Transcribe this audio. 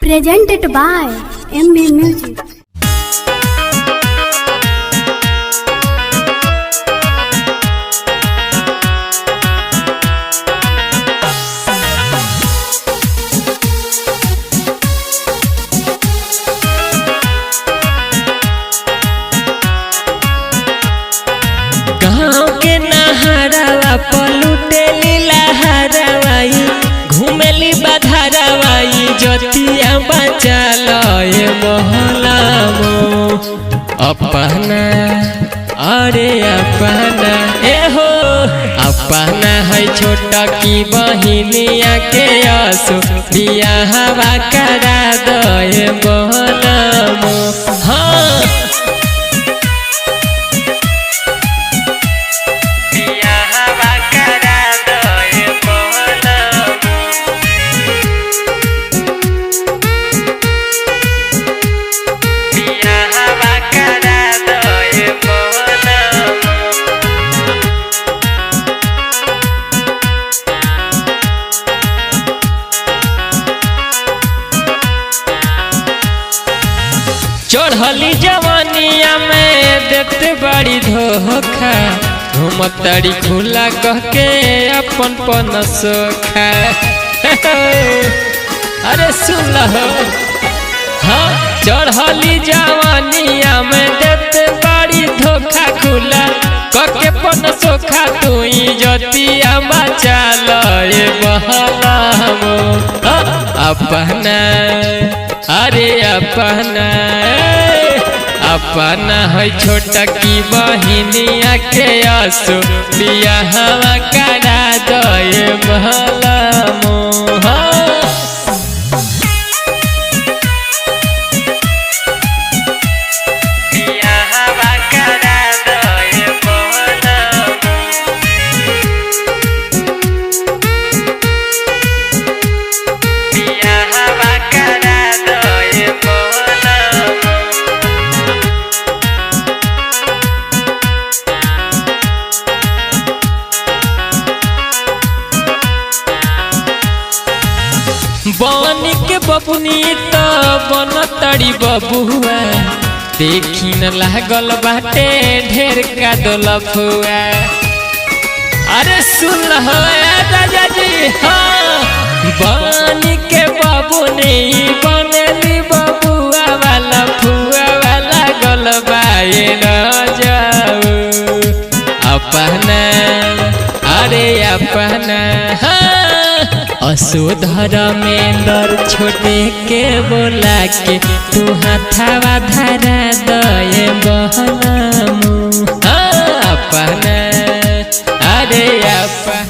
Presented by MB Music. गाँव के नहरवा पलुटेली लहरवाई घूमेली बधरवाई जोतिया बचल मोहला अपना अरे अपना एहो अपना है छोटा की बहिनिया के आसो बियाहवा करा दे मोहला हाँ चढ़ली जवानिया में देते बड़ी धोखा घूमतड़ी खुला कह के अपन पन सोखा अरे सुन हो हाँ चढ़ली जवानिया में देते बड़ी धोखा खुला कह के पन सोखा तू जतिया बचा ले बहला अपना अरे अपना है छोटा की बहिनिया के आसो बियाहवा करा दे महला मोहा बनी के बबुनी तो बनतड़ी बबुआ देखी न लागल बाटे ढेर का दोलफुआ अरे सुन हो राजा जी हाँ बनी के बबुनी बनेली बबुआ वाला फुआ वाला गलबाए न जाऊ अपना अरे अपना हाँ असोधर में दर छोटे के बोला के तू हाथावा धरा दे बहना अपना अरे अपना